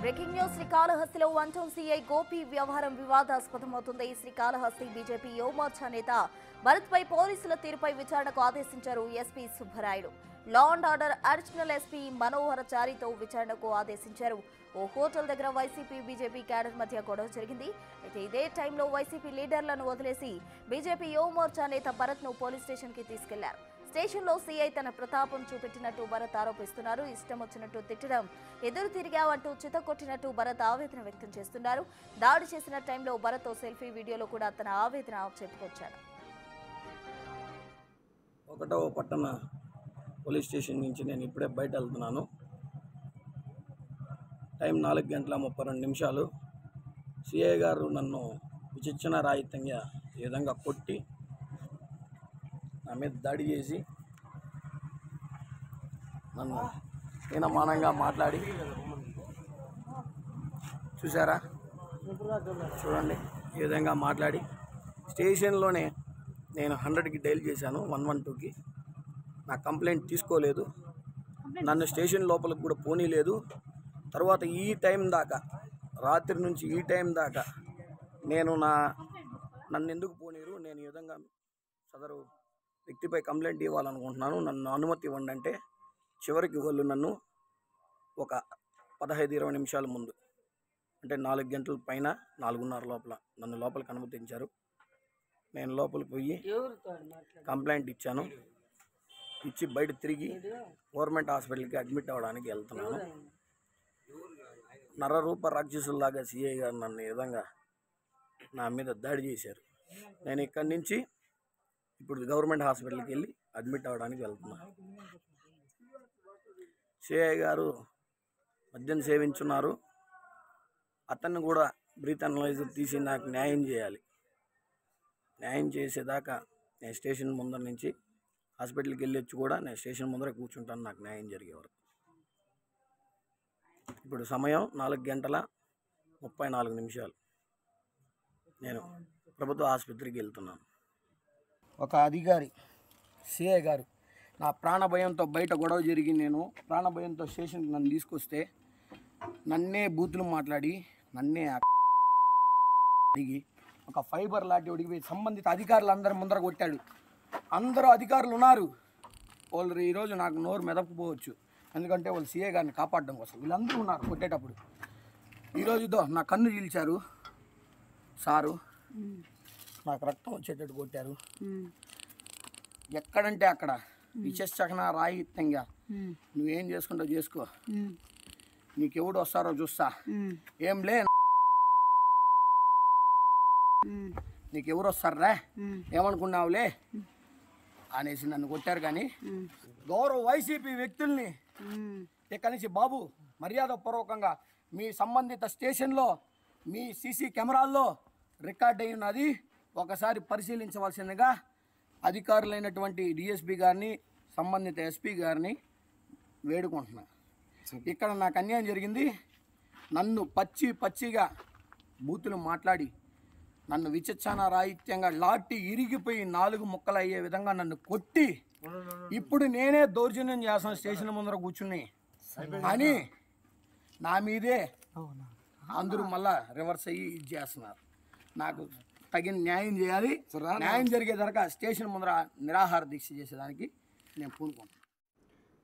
Breaking news శ్రీకాళహస్తిలో 1 CI Gopi వ్యవహారం వివాదాస్పదమవుతుంది. Srikalahasti BJP Yuva Morcha నేత భరత్పై పోలీసుల తీరుపై విచారణకు ఆదేశించారు SP Subbarayudu. Law and order additional SP మనోహరచారితో విచారణకు ఆదేశించారు. ఓ హోటల్ దగ్గర వైసీపీ బీజేపీ క్యాడర్ మధ్య గొడవ జరిగింది. అయితే ఇదే టైంలో వైసీపీ లీడర్లను వదిలేసి బీజేపీ యువమోర్చా నేత భరత్ ను పోలీస్ స్టేషన్ కి తీసుకెళ్లారు. స్టేషన్లో సీఐ తన ప్రతాపం చూపెట్టినట్టు భరత్ ఆరోపిస్తున్నారు. ఇష్టం వచ్చినట్టు తిట్టడం, ఎదురు తిరిగావంటూ చితకొట్టినట్టు భరత్ ఆవేదన వ్యక్తం చేస్తున్నారు. దాడి చేసిన టైంలో భరత్ సెల్ఫీ వీడియోలో కూడా తన ఆవేదన చెప్పుకొచ్చాడు. 1వ పట్టణ పోలీస్ స్టేషన్ నుంచి నేను ఇప్పుడే బయట వెళ్తున్నాను. టైం 4:32 సిఐ గారు నన్ను విచక్షణ రాహిత్యంగా ఈ విధంగా కొట్టి నా మీద దాడి చేసి నన్ను హీనమానంగా మాట్లాడి చూసారా, చూడండి ఈ విధంగా మాట్లాడి స్టేషన్లోనే నేను 100కి డైల్ చేశాను, 112కి. నా కంప్లైంట్ తీసుకోలేదు, నన్ను స్టేషన్ లోపలికి కూడా పోనీలేదు. తర్వాత ఈ టైం దాకా, రాత్రి నుంచి ఈ టైం దాకా నన్ను ఎందుకు పోనీరు, నేను ఈ విధంగా సదరు వ్యక్తిపై కంప్లైంట్ ఇవ్వాలనుకుంటున్నాను, నన్ను అనుమతి ఇవ్వండి అంటే చివరికి వాళ్ళు నన్ను ఒక 15-20 నిమిషాల ముందు, అంటే 4 గంటల పైన 4:30 లోపల నన్ను లోపలికి అనుమతించారు. నేను లోపలికి పోయి కంప్లైంట్ ఇచ్చాను. ఇచ్చి బయట తిరిగి గవర్నమెంట్ హాస్పిటల్కి అడ్మిట్ అవ్వడానికి వెళ్తున్నాను. నరరూప రాక్షసుల్లాగా సిఐ గారు నన్ను ఈ విధంగా నా మీద దాడి చేశారు. నేను ఇక్కడి నుంచి ఇప్పుడు గవర్నమెంట్ హాస్పిటల్కి వెళ్ళి అడ్మిట్ అవ్వడానికి వెళ్తున్నాను. సిఐ గారు మద్యం సేవించున్నారు. అతన్ని కూడా బ్రీత్ అనలైజర్ తీసి నాకు న్యాయం చేయాలి. న్యాయం చేసేదాకా నేను స్టేషన్ ముందర నుంచి హాస్పిటల్కి వెళ్ళొచ్చి కూడా నేను స్టేషన్ ముందర కూర్చుంటాను, నాకు న్యాయం జరిగే వరకు. ఇప్పుడు సమయం 4:34. నేను ప్రభుత్వ ఆసుపత్రికి వెళ్తున్నాను. ఒక అధికారి సిఐ గారు నా ప్రాణభయంతో బయట గొడవ జరిగి నేను ప్రాణభయంతో స్టేషన్కి నన్ను తీసుకొస్తే నన్నే బూతులు మాట్లాడి నన్నే అడిగి ఒక ఫైబర్ లాంటి ఒడిగి సంబంధిత అధికారులు అందరి ముందర కొట్టాడు. అందరూ అధికారులు ఉన్నారు, వాళ్ళు ఈరోజు నాకు నోరు మెదపకపోవచ్చు, ఎందుకంటే వాళ్ళు సిఐ గారిని కాపాడడం కోసం వీళ్ళందరూ ఉన్నారు. కొట్టేటప్పుడు ఈరోజు నా కన్ను చీల్చారు సారు, నాకు రక్తం వచ్చేటట్టు కొట్టారు. ఎక్కడంటే అక్కడ విచక్షణ రాహిత్యంగా నువ్వేం చేసుకుంటావు చేసుకో, నీకెవడు వస్తారో చూస్తా, ఏం లే నీకెవరు వస్తారా ఏమనుకున్నావులే అనేసి నన్ను కొట్టారు. కానీ గౌరవ వైసీపీ వ్యక్తుల్ని ఇక్కడి నుంచి బాబు మర్యాదపూర్వకంగా మీ సంబంధిత స్టేషన్లో మీ సీసీ కెమెరాల్లో రికార్డ్ అయి ఉన్నది, ఒకసారి పరిశీలించవలసిందిగా అధికారులైనటువంటి డిఎస్పీ గారిని సంబంధిత ఎస్పీ గారిని వేడుకుంటున్నా. ఇక్కడ నాకు అన్యాయం జరిగింది. నన్ను పచ్చిగా బూతులు మాట్లాడి నన్ను విచక్షణ రాహిత్యంగా లాఠీ ఇరిగిపోయి 4 ముక్కలు అయ్యే విధంగా నన్ను కొట్టి ఇప్పుడు నేనే దౌర్జన్యం చేస్తాను స్టేషన్ ముందర కూర్చుని అని నా మీదే అందరూ మళ్ళా రివర్స్ అయ్యి ఇది చేస్తున్నారు. నాకు తగిన న్యాయం చేయాలి. న్యాయం జరిగేదాకా స్టేషన్ ముందర నిరాహార దీక్ష చేసేదానికి నేను పూనుకుంటాను.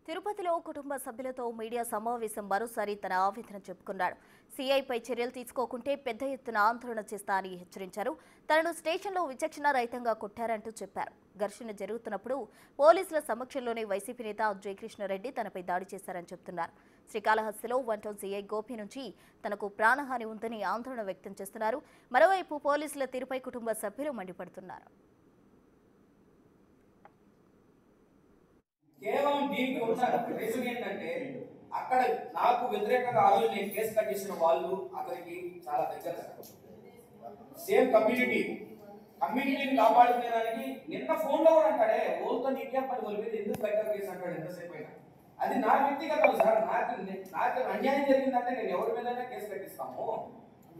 తిరుపతిలో కుటుంబ సభ్యులతో మీడియా సమావేశం మరోసారి తన ఆవేదన చెప్పుకున్నాడు. సీఐపై చర్యలు తీసుకోకుంటే పెద్ద ఎత్తున ఆందోళన చేస్తా అని హెచ్చరించారు. తనను స్టేషన్లో విచక్షణ రహితంగా కొట్టారంటూ చెప్పారు. ఘర్షణ జరుగుతున్నప్పుడు పోలీసుల సమక్షంలోనే వైసీపీ నేత జయకృష్ణారెడ్డి తనపై దాడి చేశారని చెప్తున్నారు. శ్రీకాళహస్తిలో 1 సిఐ గోపి నుంచి తనకు ప్రాణహాని ఉందని ఆందోళన వ్యక్తం చేస్తున్నారు. మరోవైపు పోలీసుల తీరుపై కుటుంబ సభ్యులు మండిపడుతున్నారు. కేవలం దీనికి ఉన్న రీజన్ ఏంటంటే అక్కడ నాకు వ్యతిరేకంగా ఆ రోజు నేను కేసు కట్టేసిన వాళ్ళు అతనికి చాలా దగ్గర సేమ్ కమ్యూనిటీని కాపాడుకునేదానికి నిన్న ఫోన్లో కూడా అంటాడే ఓల్తో నీకే పని వాళ్ళ మీద ఎందుకు బెటర్ కేసు అంటాడు ఎంతసేపు అయినా. అది నా వ్యక్తిగతం సార్, నాకు అన్యాయం జరిగిందంటే నేను ఎవరి మీదైనా కేసు కట్టిస్తాము.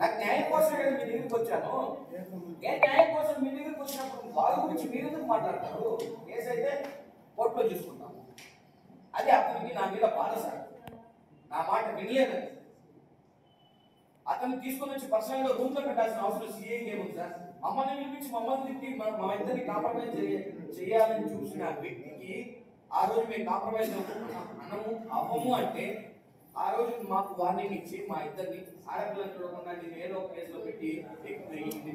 నాకు న్యాయం కోసమే కదా మీ దగ్గరికి వచ్చాను. నేను న్యాయం కోసం మీ దగ్గరికి వచ్చినప్పుడు వాళ్ళ గురించి మీరు ఎందుకు మాట్లాడతారు? కేసు అయితే కోర్టులో చూసుకుంటాము. అది అతనికి నా మీద బాధ సార్, నా మాట వినలేదని. అతన్ని తీసుకొని వచ్చి పర్సనల్ గా రూమ్ లో పెట్టాల్సిన అవసరం సీఏకి ఏముంది సార్? మమ్మల్ని పిలిపించి మమ్మల్ని తిట్టి మా ఇద్దరిని కాంప్రమైజ్ చేయాలని చూసిన వ్యక్తికి ఆ రోజు మేము కాంప్రమైజ్ అన్నము అవ్వము అంటే ఆ రోజు మాకు వార్నింగ్ ఇచ్చి మా ఇద్దరిని ఆడపిల్లని చూడకుండా నేను ఏదో ఒక కేసులో పెట్టి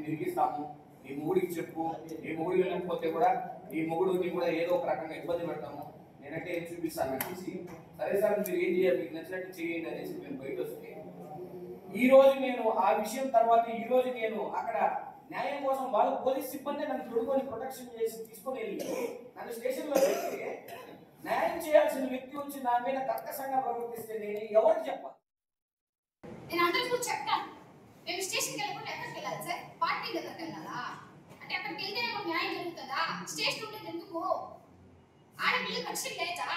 తిరిగిస్తాము, నీ మొగుడికి చెప్పు, నీ మొగుడు వెళ్ళకపోతే కూడా నీ మొగుడిని కూడా ఏదో ఒక రకంగా ఇబ్బంది పెడతాము, నేనంటే ఏం చూపిస్తాను అనేసి, సరే సార్ మీరు ఏం చేయాలి, మీకు నచ్చినట్టు చేయండి అనేసి మేము బయట వస్తే ఈ రోజు నేను ఆ విషయం తర్వాత ఈ రోజు నేను అక్కడ న్యాయం కోసం వాళ్ళ పోలీస్ సిబ్బంది నన్ను తొడుకొని ప్రొటెక్షన్ చేసి తీసుకొని వెళ్ళి నన్ను స్టేషన్లో పెడితే న్యాయం చేయాల్సిన వ్యక్తి వచ్చి నా మీద కర్కశంగా ప్రవర్తిస్తే నేను ఎవరికి చెప్పాలి? నేను అందరికీ చెప్తాను, మేము స్టేషన్కి వెళ్ళకుండా ఎక్కడికి వెళ్ళాలి సార్? పార్టీ దగ్గరికి వెళ్ళాలా? అంటే అక్కడికి వెళ్తే మాకు న్యాయం జరుగుతుందా? స్టేషన్ ఉండేది ఎందుకు? ఆడపిల్లకి రక్షణ లేదా?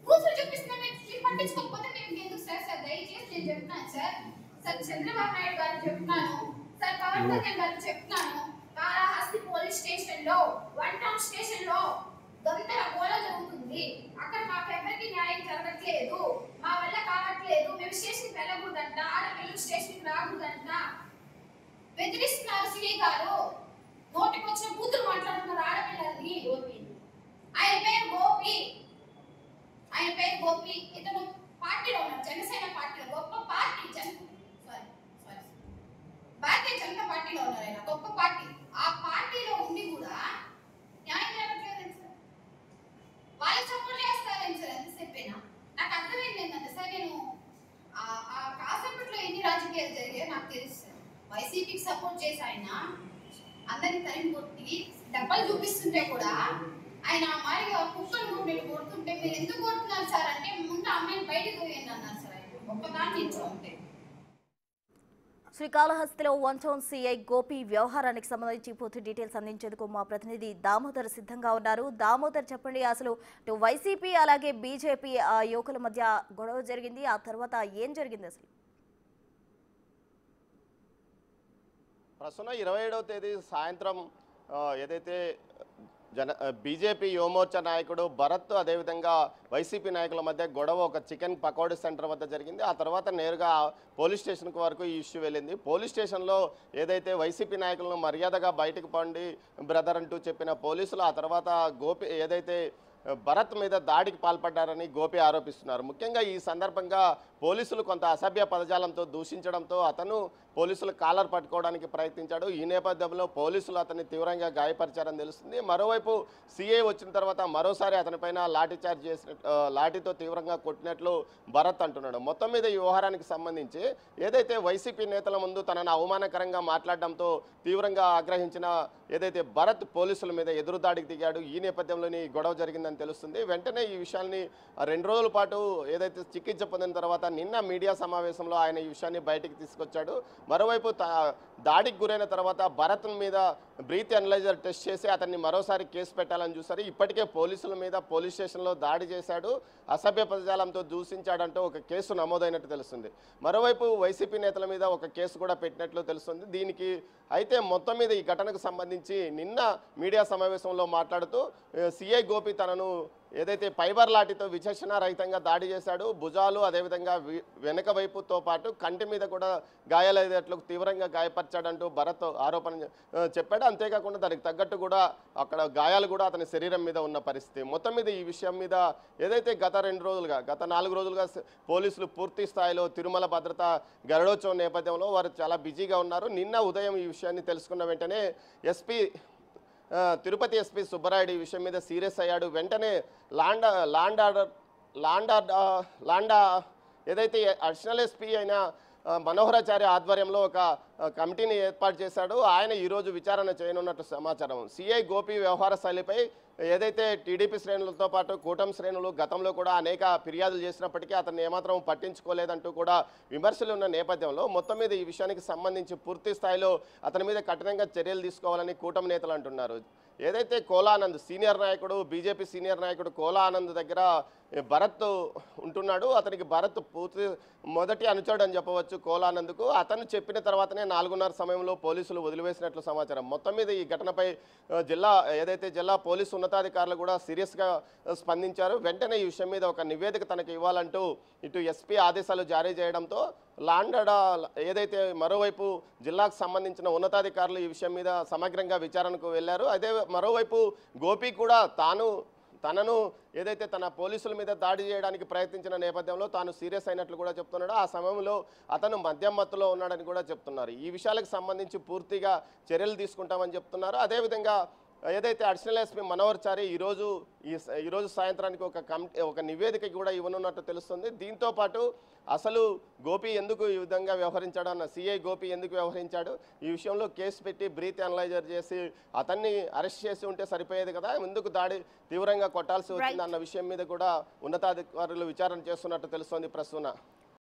కూతురు చూపిస్తున్నా మీరు పట్టించుకోకపోతే మేము ఎందుకు సార్? సార్ దయచేసి నేను చెప్తున్నాను సార్, సార్ చంద్రబాబు నాయుడు గారు చెప్తున్నాను, సార్ పవన్ కళ్యాణ్ గారు చెప్తున్నాను, కాళహస్తి పోలీస్ స్టేషన్ లో 1 టౌన్ స్టేషన్ లో గందరగోళం జరుగుతుంది. అక్కడ మాకు ఎవరికి న్యాయం జరగట్లేదు, మా వల్ల కావట్లేదు, మేము స్టేషన్కి వెళ్ళకూడదంట, ఆడపిల్లలు స్టేషన్కి రాకూడదంట, బెదిరిస్తున్నారు సిఐ గారు, నోటికి వచ్చిన కూతురు మాట్లాడుతున్నారు ఆడపిల్లల్ని. ఆయన పేరు గోపి, ఆయన పేరు గోపి, ఇతను పార్టీలో ఉన్నారు, జనసేన పార్టీలో, గొప్ప పార్టీ భారతీయ జనతా పార్టీలో ఉన్నారు. ఆయన గొప్ప పార్టీ, ఆ పార్టీలో ఉండి కూడా న్యాయం జరగట్లేదు సార్, వాళ్ళు సపోర్ట్ చేస్తారని సార్. ఎంతసేపైనా నాకు అర్థమైంది ఏంటంటే సార్, నేను ఆ కాసేపట్లో ఎన్ని రాజకీయాలు జరిగాయో నాకు తెలుసు సార్. వైసీపీకి సపోర్ట్ చేసి ఆయన అందరిని తరిమి కొట్టి డబ్బలు చూపిస్తుంటే కూడా ఆయన మారిగా కుక్కలు నేను కొడుతుంటే మీరు ఎందుకు కొడుతున్నారు సార్ అంటే ముందు అమ్మాయిని బయటకు పోయండి అన్నారు సార్. ఆయన ఒక్కదాన్ని నిల్చోంటే శ్రీకాళహస్తిలో 1 టౌన్ సిఐ గోపి వ్యవహారానికి సంబంధించి పూర్తి డీటెయిల్స్ అందించేందుకు మా ప్రతినిధి దామోదర్ సిద్ధంగా ఉన్నారు. దామోదర్, చెప్పండి, అసలు వైసీపీ అలాగే బీజేపీ యువకుల మధ్య గొడవ జరిగింది, ఆ తర్వాత ఏం జరిగింది అసలు? ప్రస్తుతం 27వ తేదీ సాయంత్రం ఏదైతే బీజేపీ యువమోర్చా నాయకుడు భరత్ అదేవిధంగా వైసీపీ నాయకుల మధ్య గొడవ ఒక చికెన్ పకోడీ సెంటర్ వద్ద జరిగింది. ఆ తర్వాత నేరుగా పోలీస్ స్టేషన్కి వరకు ఈ ఇష్యూ వెళ్ళింది. పోలీస్ స్టేషన్లో ఏదైతే వైసీపీ నాయకులను మర్యాదగా బయటకు పండి బ్రదర్ అంటూ చెప్పిన పోలీసులు ఆ తర్వాత గోపి ఏదైతే భరత్ మీద దాడికి పాల్పడ్డారని గోపి ఆరోపిస్తున్నారు. ముఖ్యంగా ఈ సందర్భంగా పోలీసులు కొంత అసభ్య పదజాలంతో దూషించడంతో అతను పోలీసులు కాలర్ పట్టుకోవడానికి ప్రయత్నించాడు. ఈ నేపథ్యంలో పోలీసులు అతన్ని తీవ్రంగా గాయపరిచారని తెలుస్తుంది. మరోవైపు సిఐ వచ్చిన తర్వాత మరోసారి అతనిపైన లాఠీచార్జ్ లాఠీతో తీవ్రంగా కొట్టినట్లు భరత్ అంటున్నాడు. మొత్తం మీద ఈ వ్యవహారానికి సంబంధించి ఏదైతే వైసీపీ నేతల ముందు తనను అవమానకరంగా మాట్లాడడంతో తీవ్రంగా ఆగ్రహించిన ఏదైతే భరత్ పోలీసుల మీద ఎదురుదాడికి దిగాడు. ఈ నేపథ్యంలోని గొడవ జరిగిందని తెలుస్తుంది. వెంటనే ఈ విషయాన్ని 2 రోజుల పాటు ఏదైతే చికిత్స పొందిన తర్వాత నిన్న మీడియా సమావేశంలో ఆయన ఈ విషయాన్ని బయటికి తీసుకొచ్చాడు. మరోవైపు దాడికి గురైన తర్వాత భరత్ మీద బ్రీత్ అనలైజర్ టెస్ట్ చేసి అతన్ని మరోసారి కేసు పెట్టాలని చూశారు. ఇప్పటికే పోలీసుల మీద పోలీస్ స్టేషన్లో దాడి చేశాడు, అసభ్య పదజాలంతో దూషించాడంటూ ఒక కేసు నమోదైనట్టు తెలుస్తుంది. మరోవైపు వైసీపీ నేతల మీద ఒక కేసు కూడా పెట్టినట్లు తెలుస్తుంది. దీనికి అయితే మొత్తం మీద ఈ ఘటనకు సంబంధించి నిన్న మీడియా సమావేశంలో మాట్లాడుతూ సిఐ గోపి తనను ఏదైతే ఫైబర్ లాఠీతో విచక్షణారహితంగా దాడి చేశాడు, భుజాలు అదేవిధంగా వెనక వైపుతో పాటు కంటి మీద కూడా గాయాలయ్యేట్లు తీవ్రంగా గాయపరిచాడంటూ భరత్ ఆరోపణ చెప్పాడు. అంతేకాకుండా దానికి తగ్గట్టు కూడా అక్కడ గాయాలు కూడా అతని శరీరం మీద ఉన్న పరిస్థితి. మొత్తం మీద ఈ విషయం మీద ఏదైతే గత 4 రోజులుగా పోలీసులు పూర్తి స్థాయిలో తిరుమల భద్రత గరుడోత్సవం నేపథ్యంలో వారు చాలా బిజీగా ఉన్నారు. నిన్న ఉదయం ఈ విషయాన్ని తెలుసుకున్న వెంటనే తిరుపతి ఎస్పీ సుబ్బరాయుడు ఈ విషయం మీద సీరియస్ అయ్యాడు. వెంటనే లాండా ఏదైతే అడిషనల్ ఎస్పీ అయిన మనోహరాచార్య ఆధ్వర్యంలో ఒక కమిటీని ఏర్పాటు చేశాడు. ఆయన ఈరోజు విచారణ చేయనున్నట్టు సమాచారం. సిఐ గోపి వ్యవహార శైలిపై ఏదైతే టీడీపీ శ్రేణులతో పాటు కూటమి శ్రేణులు గతంలో కూడా అనేక ఫిర్యాదులు చేసినప్పటికీ అతన్ని ఏమాత్రం పట్టించుకోలేదంటూ కూడా విమర్శలు ఉన్న నేపథ్యంలో మొత్తం మీద ఈ విషయానికి సంబంధించి పూర్తి స్థాయిలో అతని మీద కఠినంగా చర్యలు తీసుకోవాలని కూటమి నేతలు అంటున్నారు. ఏదైతే కోలా ఆనంద్ సీనియర్ నాయకుడు బీజేపీ సీనియర్ నాయకుడు కోలా ఆనంద్ దగ్గర భరత్ ఉంటున్నాడు. అతనికి భరత్ పూర్తి మొదటి అనుచరుడు అని చెప్పవచ్చు కోలా ఆనంద్కు. అతను చెప్పిన తర్వాతనే 4:30 సమయంలో పోలీసులు వదిలివేసినట్లు సమాచారం. మొత్తం మీద ఈ ఘటనపై జిల్లా పోలీసు ఉన్నతాధికారులు కూడా సీరియస్గా స్పందించారు. వెంటనే ఈ విషయం మీద ఒక నివేదిక తనకు ఇవ్వాలంటూ ఇటు ఎస్పీ ఆదేశాలు జారీ చేయడంతో ఏదైతే మరోవైపు జిల్లాకు సంబంధించిన ఉన్నతాధికారులు ఈ విషయం మీద సమగ్రంగా విచారణకు వెళ్ళారు. అదే మరోవైపు గోపి కూడా తనను ఏదైతే తన పోలీసుల మీద దాడి చేయడానికి ప్రయత్నించిన నేపథ్యంలో తాను సీరియస్ అయినట్లు కూడా చెప్తున్నాడు. ఆ సమయంలో అతను మద్యం మత్తులో ఉన్నాడని కూడా చెప్తున్నారు. ఈ విషయాలకు సంబంధించి పూర్తిగా చర్యలు తీసుకుంటామని చెప్తున్నారు. అదేవిధంగా ఏదైతే అడిషనల్ ఎస్పీ మనోహర్ చారి ఈరోజు సాయంత్రానికి ఒక నివేదిక కూడా ఇవ్వనున్నట్టు తెలుస్తుంది. దీంతో పాటు అసలు గోపి ఎందుకు ఈ విధంగా వ్యవహరించాడు అన్న సిఐ గోపి ఎందుకు వ్యవహరించాడు, ఈ విషయంలో కేసు పెట్టి బ్రీత్ అనలైజర్ చేసి అతన్ని అరెస్ట్ చేసి ఉంటే సరిపోయేది కదా, ఎందుకు దాడి తీవ్రంగా కొట్టాల్సి వచ్చింది అన్న విషయం మీద కూడా ఉన్నతాధికారులు విచారణ చేస్తున్నట్టు తెలుస్తోంది ప్రసూన.